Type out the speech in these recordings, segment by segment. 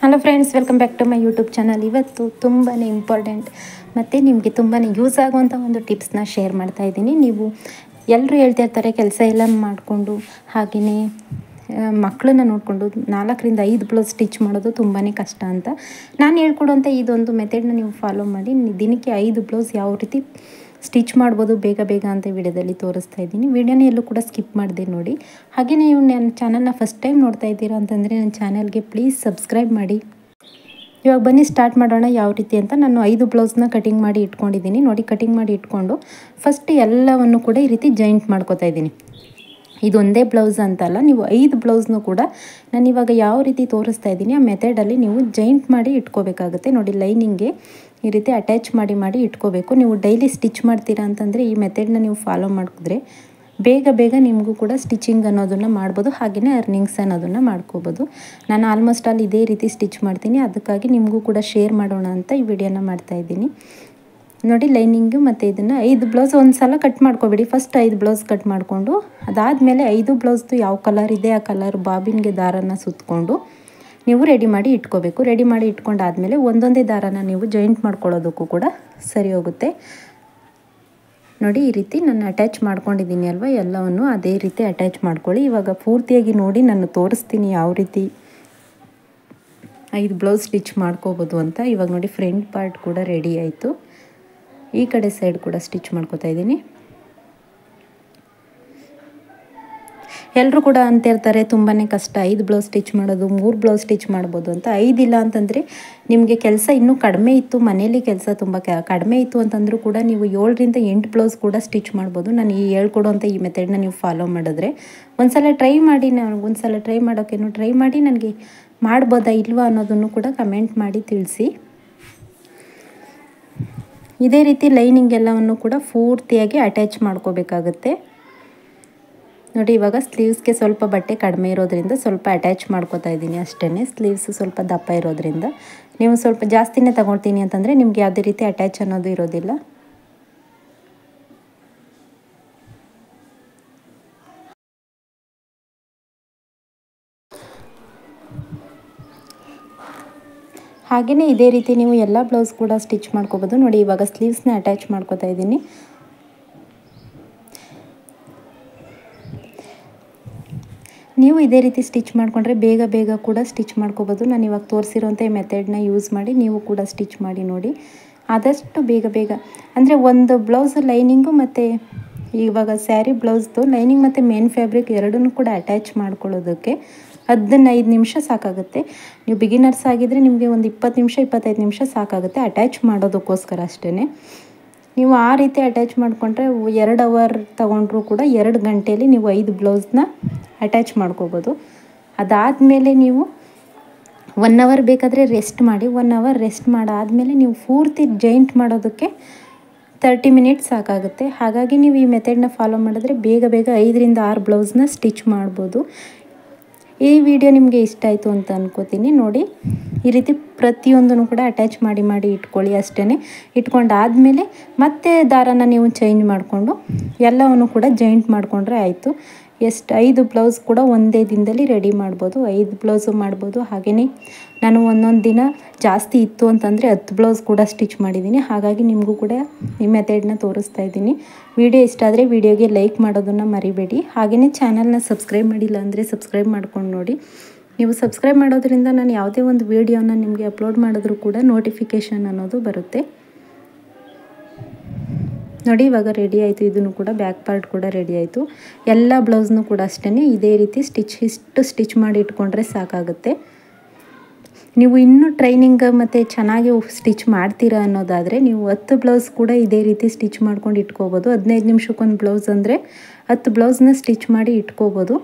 Hello friends, welcome back to my YouTube channel. ಇವತ್ತು ತುಂಬಾ important ಮತ್ತು ನಿಮಗೆ ತುಂಬಾ ಯೂಸ್ ಆಗುವಂಥ ಒಂದು ಟಿಪ್ಸ್ನ ಶೇರ್ ಮಾಡ್ತಾ ಇದ್ದೀನಿ. ನೀವು ಎಲ್ಲರೂ ಹೇಳ್ತಾ ಇರ್ತಾರೆ ಕೆಲಸ ಎಲ್ಲ ಮಾಡಿಕೊಂಡು ಹಾಗೆಯೇ ಮಕ್ಕಳನ್ನ ನೋಡಿಕೊಂಡು 4ರಿಂದ 5 ಬ್ಲೌಸ್ ಸ್ಟಿಚ್ ಮಾಡೋದು ತುಂಬಾ ಕಷ್ಟ ಅಂತ. ನಾನು ಹೇಳ್ಕೊಡುವಂಥ ಇದೊಂದು ಮೆಥಡ್ನ ನೀವು ಫಾಲೋ ಮಾಡಿ ದಿನಕ್ಕೆ 5 ಬ್ಲೌಸ್ ಯಾವ ರೀತಿ ಸ್ಟಿಚ್ ಮಾಡ್ಬೋದು ಬೇಗ ಅಂತ ವಿಡಿಯೋದಲ್ಲಿ ತೋರಿಸ್ತಾ ಇದ್ದೀನಿ. ವಿಡಿಯೋನ ಎಲ್ಲೂ ಕೂಡ ಸ್ಕಿಪ್ ಮಾಡಿದೆ ನೋಡಿ. ಹಾಗೆ ನೀವು ನನ್ನ ಚಾನಲ್ನ ಫಸ್ಟ್ ಟೈಮ್ ನೋಡ್ತಾ ಇದ್ದೀರಾ ಅಂತಂದರೆ ನನ್ನ ಚಾನಲ್ಗೆ ಪ್ಲೀಸ್ ಸಬ್ಸ್ಕ್ರೈಬ್ ಮಾಡಿ. ಇವಾಗ ಬನ್ನಿ ಸ್ಟಾರ್ಟ್ ಮಾಡೋಣ ಯಾವ ರೀತಿ ಅಂತ. ನಾನು 5 ಬ್ಲೌಸ್ನ ಕಟಿಂಗ್ ಮಾಡಿ ಇಟ್ಕೊಂಡಿದ್ದೀನಿ ನೋಡಿ. ಕಟಿಂಗ್ ಮಾಡಿ ಇಟ್ಕೊಂಡು ಫಸ್ಟ್ ಎಲ್ಲವನ್ನು ಕೂಡ ಈ ರೀತಿ ಜಾಯಿಂಟ್ ಮಾಡ್ಕೋತಾ ಇದ್ದೀನಿ. ಇದೊಂದೇ ಬ್ಲೌಸ್ ಅಂತಲ್ಲ, ನೀವು 5 ಬ್ಲೌಸ್ನೂ ಕೂಡ ನಾನು ಇವಾಗ ಯಾವ ರೀತಿ ತೋರಿಸ್ತಾ ಇದ್ದೀನಿ ಆ ಮೆಥಡಲ್ಲಿ ನೀವು ಜಾಯಿಂಟ್ ಮಾಡಿ ಇಟ್ಕೋಬೇಕಾಗುತ್ತೆ ನೋಡಿ. ಲೈನಿಂಗ್ಗೆ ಈ ರೀತಿ ಅಟ್ಯಾಚ್ ಮಾಡಿ ಇಟ್ಕೋಬೇಕು. ನೀವು ಡೈಲಿ ಸ್ಟಿಚ್ ಮಾಡ್ತೀರಾ ಅಂತಂದರೆ ಈ ಮೆಥಡ್ನ ನೀವು ಫಾಲೋ ಮಾಡಿದ್ರೆ ಬೇಗ ನಿಮಗೂ ಕೂಡ ಸ್ಟಿಚಿಂಗ್ ಅನ್ನೋದನ್ನು ಮಾಡ್ಬೋದು, ಹಾಗೆಯೇ ಅರ್ನಿಂಗ್ಸ್ ಅನ್ನೋದನ್ನು ಮಾಡ್ಕೋಬೋದು. ನಾನು ಆಲ್ಮೋಸ್ಟ್ ಆಲ್ ಇದೇ ರೀತಿ ಸ್ಟಿಚ್ ಮಾಡ್ತೀನಿ, ಅದಕ್ಕಾಗಿ ನಿಮಗೂ ಕೂಡ ಶೇರ್ ಮಾಡೋಣ ಅಂತ ಈ ವಿಡಿಯೋನ ಮಾಡ್ತಾಯಿದ್ದೀನಿ ನೋಡಿ. ಲೈನಿಂಗು ಮತ್ತು ಇದನ್ನು 5 ಬ್ಲೌಸ್ ಒಂದು ಸಲ ಕಟ್ ಮಾಡ್ಕೊಬೇಡಿ. ಫಸ್ಟ್ 5 ಬ್ಲೌಸ್ ಕಟ್ ಮಾಡಿಕೊಂಡು ಅದಾದಮೇಲೆ 5 ಬ್ಲೌಸ್ದು ಯಾವ ಕಲರ್ ಇದೆ ಆ ಕಲರ್ ಬಾಬಿನ್ಗೆ ದಾರನ ಸುತ್ತಕೊಂಡು ನೀವು ರೆಡಿ ಮಾಡಿ ಇಟ್ಕೋಬೇಕು. ರೆಡಿ ಮಾಡಿ ಇಟ್ಕೊಂಡಾದಮೇಲೆ ಒಂದೊಂದೇ ದಾರನ ನೀವು ಜಾಯಿಂಟ್ ಮಾಡ್ಕೊಳ್ಳೋದಕ್ಕೂ ಕೂಡ ಸರಿ ಹೋಗುತ್ತೆ ನೋಡಿ. ಈ ರೀತಿ ನಾನು ಅಟ್ಯಾಚ್ ಮಾಡ್ಕೊಂಡಿದ್ದೀನಿ ಅಲ್ವಾ, ಎಲ್ಲವನ್ನು ಅದೇ ರೀತಿ ಅಟ್ಯಾಚ್ ಮಾಡ್ಕೊಳ್ಳಿ. ಇವಾಗ ಪೂರ್ತಿಯಾಗಿ ನೋಡಿ ನಾನು ತೋರಿಸ್ತೀನಿ ಯಾವ ರೀತಿ 5 ಬ್ಲೌಸ್ ಸ್ಟಿಚ್ ಮಾಡ್ಕೋಬೋದು ಅಂತ. ಇವಾಗ ನೋಡಿ ಫ್ರಂಟ್ ಪಾರ್ಟ್ ಕೂಡ ರೆಡಿ ಆಯಿತು. ಈ ಕಡೆ ಸೈಡ್ ಕೂಡ ಸ್ಟಿಚ್ ಮಾಡ್ಕೋತಾ ಇದ್ದೀನಿ. ಎಲ್ಲರೂ ಕೂಡ ಅಂತಿರ್ತಾರೆ ತುಂಬಾ ಕಷ್ಟ 5 ಬ್ಲೌಸ್ ಸ್ಟಿಚ್ ಮಾಡೋದು, 3 ಬ್ಲೌಸ್ ಸ್ಟಿಚ್ ಮಾಡ್ಬೋದು ಅಂತ. 5 ಇಲ್ಲ ಅಂತಂದರೆ ನಿಮಗೆ ಕೆಲಸ ಇನ್ನೂ ಕಡಿಮೆ ಇತ್ತು, ಮನೇಲಿ ಕೆಲಸ ತುಂಬ ಕಡಿಮೆ ಇತ್ತು ಅಂತಂದರೂ ಕೂಡ ನೀವು 7ರಿಂದ 8 ಬ್ಲೌಸ್ ಕೂಡ ಸ್ಟಿಚ್ ಮಾಡ್ಬೋದು. ನಾನು ಈ ಹೇಳ್ಕೊಡುವಂಥ ಈ ಮೆಥಡ್ನ ನೀವು ಫಾಲೋ ಮಾಡಿದ್ರೆ ಒಂದ್ಸಲ ಟ್ರೈ ಮಾಡಿ. ಟ್ರೈ ಮಾಡೋಕ್ಕೇನು ಟ್ರೈ ಮಾಡಿ ನನಗೆ ಮಾಡ್ಬೋದಾ ಇಲ್ವಾ ಅನ್ನೋದನ್ನು ಕೂಡ ಕಮೆಂಟ್ ಮಾಡಿ ತಿಳಿಸಿ. ಇದೇ ರೀತಿ ಲೈನಿಂಗ್ ಎಲ್ಲವನ್ನು ಕೂಡ ಪೂರ್ತಿಯಾಗಿ ಅಟ್ಯಾಚ್ ಮಾಡ್ಕೋಬೇಕಾಗುತ್ತೆ ನೋಡಿ. ಇವಾಗ ಸ್ಲೀವ್ಸ್ಗೆ ಸ್ವಲ್ಪ ಬಟ್ಟೆ ಕಡಿಮೆ ಇರೋದ್ರಿಂದ ಸ್ವಲ್ಪ ಅಟ್ಯಾಚ್ ಮಾಡ್ಕೋತಾ ಇದ್ದೀನಿ ಅಷ್ಟೇ. ಸ್ಲೀವ್ಸ್ ಸ್ವಲ್ಪ ದಪ್ಪ ಇರೋದ್ರಿಂದ ನೀವು ಸ್ವಲ್ಪ ಜಾಸ್ತಿನೇ ತಗೊಳ್ತೀನಿ ಅಂತಂದರೆ ನಿಮ್ಗೆ ಯಾವುದೇ ರೀತಿ ಅಟ್ಯಾಚ್ ಅನ್ನೋದು ಇರೋದಿಲ್ಲ. ಹಾಗೆಯೇ ಇದೇ ರೀತಿ ನೀವು ಎಲ್ಲ ಬ್ಲೌಸ್ ಕೂಡ ಸ್ಟಿಚ್ ಮಾಡ್ಕೋಬೋದು ನೋಡಿ. ಇವಾಗ ಸ್ಲೀವ್ಸ್ನ ಅಟ್ಯಾಚ್ ಮಾಡ್ಕೋತಾ ಇದ್ದೀನಿ. ನೀವು ಇದೇ ರೀತಿ ಸ್ಟಿಚ್ ಮಾಡಿಕೊಂಡ್ರೆ ಬೇಗ ಕೂಡ ಸ್ಟಿಚ್ ಮಾಡ್ಕೋಬೋದು. ನಾನು ಇವಾಗ ತೋರಿಸಿರೋಂಥ ಮೆಥಡ್ನ ಯೂಸ್ ಮಾಡಿ ನೀವು ಕೂಡ ಸ್ಟಿಚ್ ಮಾಡಿ ನೋಡಿ. ಆದಷ್ಟು ಬೇಗ ಅಂದರೆ ಒಂದು ಬ್ಲೌಸ್ ಲೈನಿಂಗು ಮತ್ತು ಇವಾಗ ಸ್ಯಾರಿ ಬ್ಲೌಸ್ದು ಲೈನಿಂಗ್ ಮತ್ತು ಮೇನ್ ಫ್ಯಾಬ್ರಿಕ್ ಎರಡನ್ನೂ ಕೂಡ ಅಟ್ಯಾಚ್ ಮಾಡ್ಕೊಳ್ಳೋದಕ್ಕೆ 15 ನಿಮಿಷ ಸಾಕಾಗುತ್ತೆ. ನೀವು ಬಿಗಿನರ್ಸ್ ಆಗಿದ್ದರೆ ನಿಮಗೆ ಒಂದು 20 ನಿಮಿಷ 25 ನಿಮಿಷ ಸಾಕಾಗುತ್ತೆ ಅಟ್ಯಾಚ್ ಮಾಡೋದಕ್ಕೋಸ್ಕರ ಅಷ್ಟೇ. ನೀವು ಆ ರೀತಿ ಅಟ್ಯಾಚ್ ಮಾಡಿಕೊಂಡ್ರೆ 2 ಅವರ್ ತೊಗೊಂಡ್ರೂ ಕೂಡ 2 ಗಂಟೆಯಲ್ಲಿ ನೀವು 5 ಬ್ಲೌಸ್ನ ಅಟ್ಯಾಚ್ ಮಾಡ್ಕೋಬೋದು. ಅದಾದಮೇಲೆ ನೀವು 1 ಅವರ್ ಬೇಕಾದರೆ ರೆಸ್ಟ್ ಮಾಡಿ. 1 ಅವರ್ ರೆಸ್ಟ್ ಮಾಡಾದಮೇಲೆ ನೀವು ಪೂರ್ತಿ ಜಾಯಿಂಟ್ ಮಾಡೋದಕ್ಕೆ 30 ಮಿನಿಟ್ಸ್ ಸಾಕಾಗುತ್ತೆ. ಹಾಗಾಗಿ ನೀವು ಈ ಮೆಥಡ್ನ ಫಾಲೋ ಮಾಡಿದ್ರೆ ಬೇಗ 5ರಿಂದ 6 ಬ್ಲೌಸ್ನ ಸ್ಟಿಚ್ ಮಾಡ್ಬೋದು. ಈ ವಿಡಿಯೋ ನಿಮಗೆ ಇಷ್ಟ ಆಯಿತು ಅಂತ ಅನ್ಕೋತೀನಿ ನೋಡಿ. ಈ ರೀತಿ ಪ್ರತಿಯೊಂದನ್ನು ಕೂಡ ಅಟ್ಯಾಚ್ ಮಾಡಿ ಇಟ್ಕೊಳ್ಳಿ ಅಷ್ಟೇ. ಇಟ್ಕೊಂಡಾದಮೇಲೆ ಮತ್ತೆ ದಾರನ ನೀವು ಚೇಂಜ್ ಮಾಡಿಕೊಂಡು ಎಲ್ಲವನ್ನು ಕೂಡ ಜಾಯಿಂಟ್ ಮಾಡಿಕೊಂಡ್ರೆ ಆಯಿತು. 5 ಬ್ಲೌಸ್ ಕೂಡ ಒಂದೇ ದಿನದಲ್ಲಿ ರೆಡಿ ಮಾಡ್ಬೋದು. 5 ಬ್ಲೌಸು ಮಾಡ್ಬೋದು. ಹಾಗೆಯೇ ನಾನು ಒಂದೊಂದು ದಿನ ಜಾಸ್ತಿ ಇತ್ತು ಅಂತಂದರೆ 10 ಬ್ಲೌಸ್ ಕೂಡ ಸ್ಟಿಚ್ ಮಾಡಿದ್ದೀನಿ. ಹಾಗಾಗಿ ನಿಮಗೂ ಕೂಡ ಈ ಮೆಥಡ್ನ ತೋರಿಸ್ತಾ ಇದ್ದೀನಿ. ವಿಡಿಯೋ ಇಷ್ಟ ಆದರೆ ವಿಡಿಯೋಗೆ ಲೈಕ್ ಮಾಡೋದನ್ನು ಮರಿಬೇಡಿ. ಹಾಗೆಯೇ ಚಾನಲ್ನ ಸಬ್ಸ್ಕ್ರೈಬ್ ಮಾಡಿಲ್ಲ ಅಂದರೆ ಸಬ್ಸ್ಕ್ರೈಬ್ ಮಾಡ್ಕೊಂಡು ನೋಡಿ. ನೀವು ಸಬ್ಸ್ಕ್ರೈಬ್ ಮಾಡೋದ್ರಿಂದ ನಾನು ಯಾವುದೇ ಒಂದು ವಿಡಿಯೋನ ನಿಮಗೆ ಅಪ್ಲೋಡ್ ಮಾಡಿದ್ರೂ ಕೂಡ ನೋಟಿಫಿಕೇಷನ್ ಅನ್ನೋದು ಬರುತ್ತೆ ನೋಡಿ. ಇವಾಗ ರೆಡಿ ಆಯಿತು. ಇದನ್ನು ಕೂಡ ಬ್ಯಾಕ್ ಪಾರ್ಟ್ ಕೂಡ ರೆಡಿ ಆಯಿತು. ಎಲ್ಲ ಬ್ಲೌಸ್ನೂ ಕೂಡ ಅಷ್ಟೇ ಇದೇ ರೀತಿ ಸ್ಟಿಚ್ ಮಾಡಿ ಇಟ್ಕೊಂಡ್ರೆ ಸಾಕಾಗುತ್ತೆ. ನೀವು ಇನ್ನೂ ಟ್ರೈನಿಂಗ್ ಮತ್ತು ಚೆನ್ನಾಗಿ ಸ್ಟಿಚ್ ಮಾಡ್ತೀರಾ ಅನ್ನೋದಾದರೆ ನೀವು 10 ಬ್ಲೌಸ್ ಕೂಡ ಇದೇ ರೀತಿ ಸ್ಟಿಚ್ ಮಾಡ್ಕೊಂಡು ಇಟ್ಕೋಬೋದು. 15 ನಿಮಿಷಕ್ಕೊಂದು ಬ್ಲೌಸ್ ಅಂದರೆ 10 ಬ್ಲೌಸ್ನ ಸ್ಟಿಚ್ ಮಾಡಿ ಇಟ್ಕೋಬೋದು.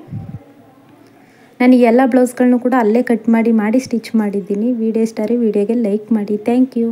ನಾನು ಎಲ್ಲ ಬ್ಲೌಸ್ಗಳನ್ನೂ ಕೂಡ ಅಲ್ಲೇ ಕಟ್ ಮಾಡಿ ಸ್ಟಿಚ್ ಮಾಡಿದ್ದೀನಿ. ವಿಡಿಯೋ ಇಷ್ಟ ಆದರೆ ವಿಡಿಯೋಗೆ ಲೈಕ್ ಮಾಡಿ. Thank you.